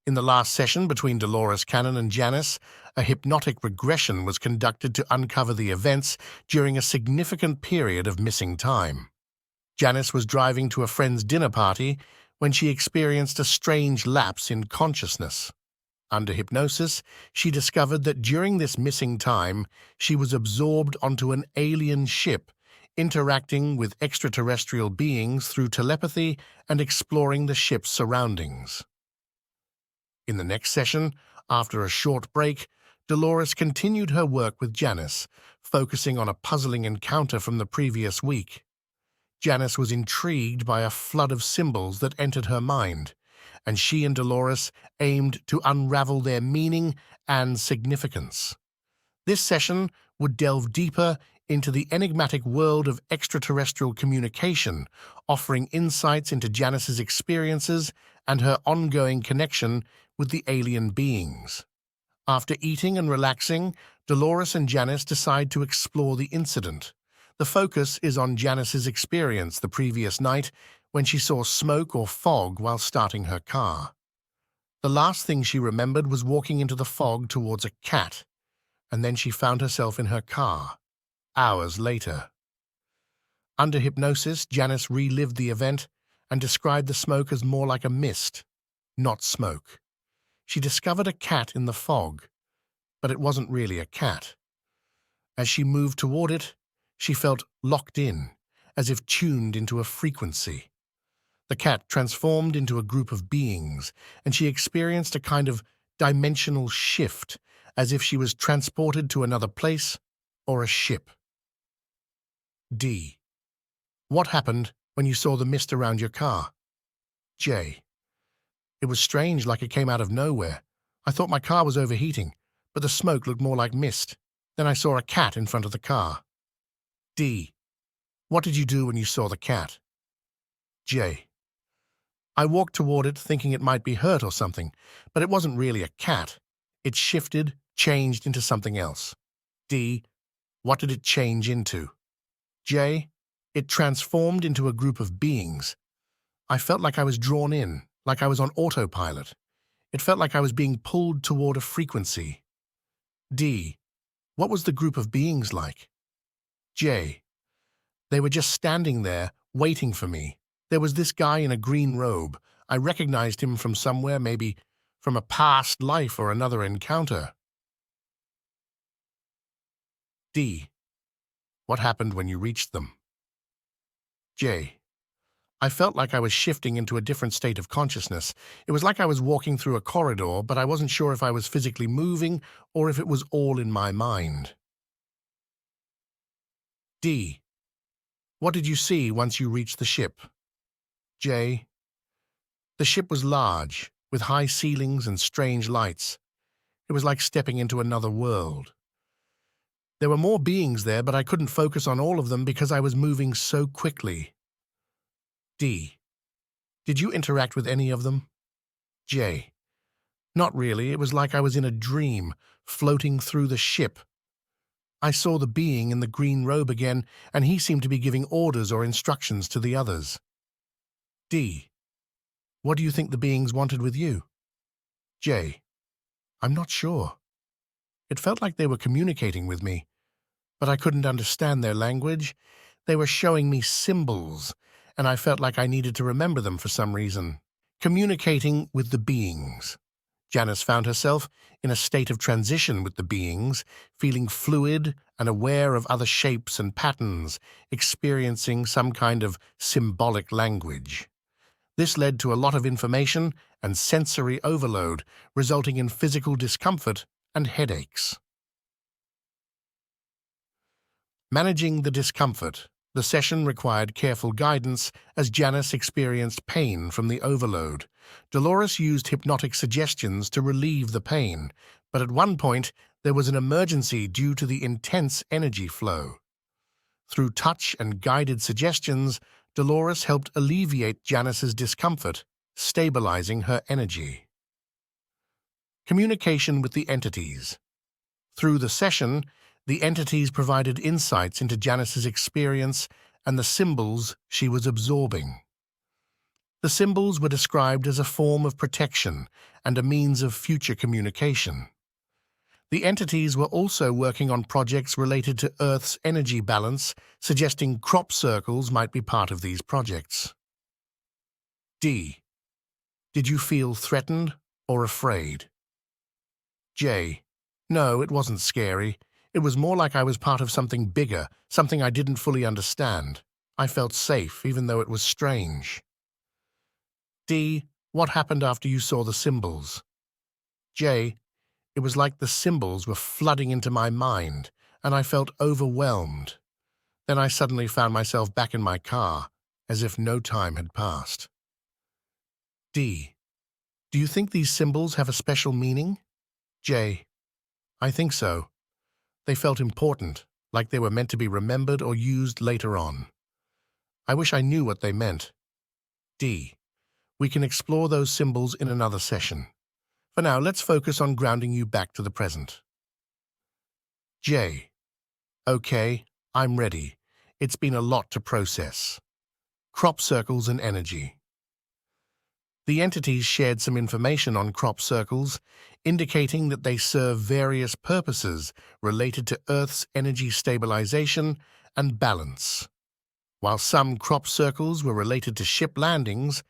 In the last session between Dolores Cannon and Janice, a hypnotic regression was conducted to uncover the events during a significant period of missing time. Janice was driving to a friend's dinner party when she experienced a strange lapse in consciousness. Under hypnosis, she discovered that during this missing time, she was absorbed onto an alien ship, interacting with extraterrestrial beings through telepathy and exploring the ship's surroundings. In the next session, after a short break, Dolores continued her work with Janice, focusing on a puzzling encounter from the previous week. Janice was intrigued by a flood of symbols that entered her mind, and she and Dolores aimed to unravel their meaning and significance. This session would delve deeper into the enigmatic world of extraterrestrial communication, offering insights into Janice's experiences and her ongoing connection with the alien beings. After eating and relaxing, Dolores and Janice decide to explore the incident. The focus is on Janice's experience the previous night when she saw smoke or fog while starting her car. The last thing she remembered was walking into the fog towards a cat, and then she found herself in her car, hours later. Under hypnosis, Janice relived the event and described the smoke as more like a mist, not smoke. She discovered a cat in the fog, but it wasn't really a cat. As she moved toward it, she felt locked in, as if tuned into a frequency. The cat transformed into a group of beings, and she experienced a kind of dimensional shift, as if she was transported to another place or a ship. D. What happened when you saw the mist around your car? J. It was strange, like it came out of nowhere. I thought my car was overheating, but the smoke looked more like mist. Then I saw a cat in front of the car. D. What did you do when you saw the cat? J. I walked toward it thinking it might be hurt or something, but it wasn't really a cat. It shifted, changed into something else. D. What did it change into? J. It transformed into a group of beings. I felt like I was drawn in, like I was on autopilot. It felt like I was being pulled toward a frequency. D. What was the group of beings like? J. They were just standing there, waiting for me. There was this guy in a green robe. I recognized him from somewhere, maybe from a past life or another encounter. D. What happened when you reached them? J. I felt like I was shifting into a different state of consciousness. It was like I was walking through a corridor, but I wasn't sure if I was physically moving or if it was all in my mind. D. What did you see once you reached the ship? J. The ship was large, with high ceilings and strange lights. It was like stepping into another world. There were more beings there, but I couldn't focus on all of them because I was moving so quickly. D. Did you interact with any of them? J. Not really. It was like I was in a dream, floating through the ship. I saw the being in the green robe again, and he seemed to be giving orders or instructions to the others. D. What do you think the beings wanted with you? J. I'm not sure. It felt like they were communicating with me, but I couldn't understand their language. They were showing me symbols, and I felt like I needed to remember them for some reason. Communicating with the beings. Janice found herself in a state of transition with the beings, feeling fluid and aware of other shapes and patterns, experiencing some kind of symbolic language. This led to a lot of information and sensory overload, resulting in physical discomfort and headaches. Managing the discomfort. The session required careful guidance as Janice experienced pain from the overload. Dolores used hypnotic suggestions to relieve the pain, but at one point there was an emergency due to the intense energy flow. Through touch and guided suggestions, Dolores helped alleviate Janice's discomfort, stabilizing her energy. Communication with the entities. Through the session, the entities provided insights into Janice's experience and the symbols she was absorbing. The symbols were described as a form of protection and a means of future communication. The entities were also working on projects related to Earth's energy balance, suggesting crop circles might be part of these projects. D. Did you feel threatened or afraid? J. No, it wasn't scary. It was more like I was part of something bigger, something I didn't fully understand. I felt safe, even though it was strange. D. What happened after you saw the symbols? J. It was like the symbols were flooding into my mind, and I felt overwhelmed. Then I suddenly found myself back in my car, as if no time had passed. D. Do you think these symbols have a special meaning? J. I think so. They felt important, like they were meant to be remembered or used later on. I wish I knew what they meant. D. We can explore those symbols in another session. For now, let's focus on grounding you back to the present. J. Okay, I'm ready. It's been a lot to process. Crop circles and energy. The entities shared some information on crop circles, indicating that they serve various purposes related to Earth's energy stabilization and balance. While some crop circles were related to ship landings,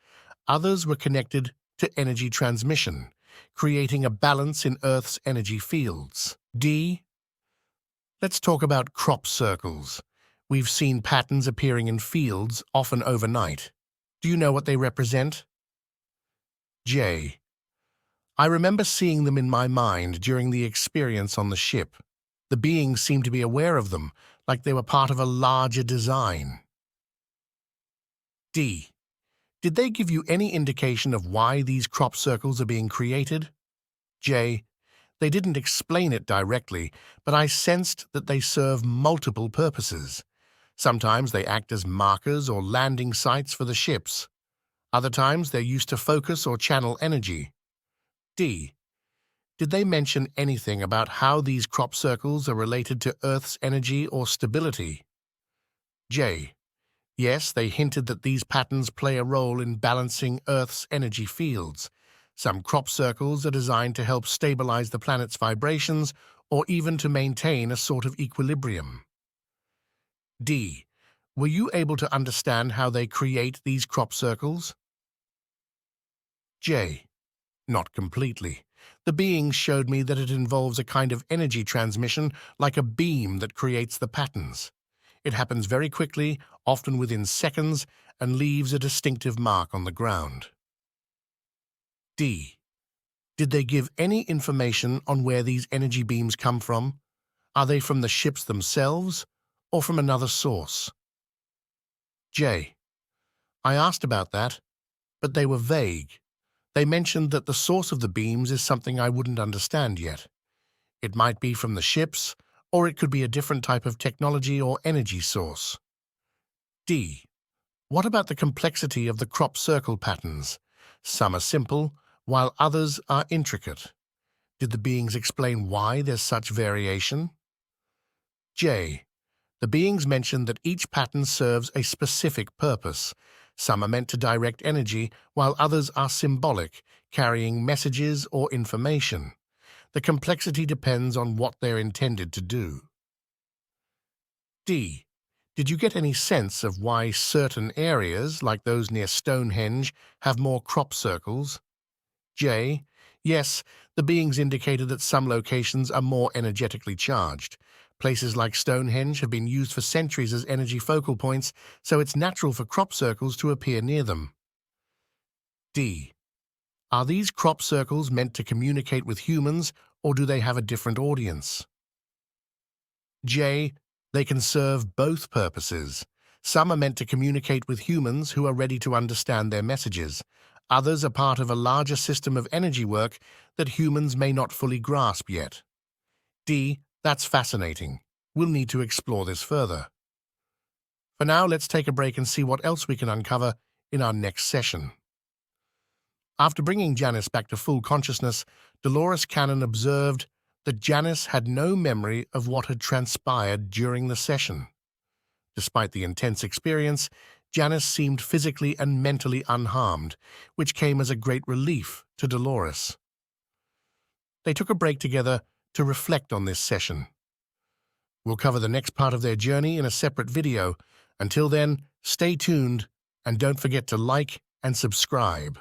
others were connected to energy transmission, creating a balance in Earth's energy fields. D. Let's talk about crop circles. We've seen patterns appearing in fields, often overnight. Do you know what they represent? J. I remember seeing them in my mind during the experience on the ship. The beings seemed to be aware of them, like they were part of a larger design. D. Did they give you any indication of why these crop circles are being created? J. They didn't explain it directly, but I sensed that they serve multiple purposes. Sometimes they act as markers or landing sites for the ships. Other times they're used to focus or channel energy. D. Did they mention anything about how these crop circles are related to Earth's energy or stability? J. Yes, they hinted that these patterns play a role in balancing Earth's energy fields. Some crop circles are designed to help stabilize the planet's vibrations or even to maintain a sort of equilibrium. D. Were you able to understand how they create these crop circles? J. Not completely. The beings showed me that it involves a kind of energy transmission, like a beam that creates the patterns. It happens very quickly, often within seconds, and leaves a distinctive mark on the ground. D. Did they give any information on where these energy beams come from? Are they from the ships themselves, or from another source? J. I asked about that, but they were vague. They mentioned that the source of the beams is something I wouldn't understand yet. It might be from the ships, or it could be a different type of technology or energy source. D. What about the complexity of the crop circle patterns? Some are simple, while others are intricate. Did the beings explain why there's such variation? J. The beings mentioned that each pattern serves a specific purpose. Some are meant to direct energy, while others are symbolic, carrying messages or information. The complexity depends on what they're intended to do. D. Did you get any sense of why certain areas, like those near Stonehenge, have more crop circles? J. Yes, the beings indicated that some locations are more energetically charged. Places like Stonehenge have been used for centuries as energy focal points, so it's natural for crop circles to appear near them. D. Are these crop circles meant to communicate with humans, or do they have a different audience? J. They can serve both purposes. Some are meant to communicate with humans who are ready to understand their messages. Others are part of a larger system of energy work that humans may not fully grasp yet. D. That's fascinating. We'll need to explore this further. For now, let's take a break and see what else we can uncover in our next session. After bringing Janice back to full consciousness, Dolores Cannon observed that Janice had no memory of what had transpired during the session. Despite the intense experience, Janice seemed physically and mentally unharmed, which came as a great relief to Dolores. They took a break together to reflect on this session. We'll cover the next part of their journey in a separate video. Until then, stay tuned and don't forget to like and subscribe.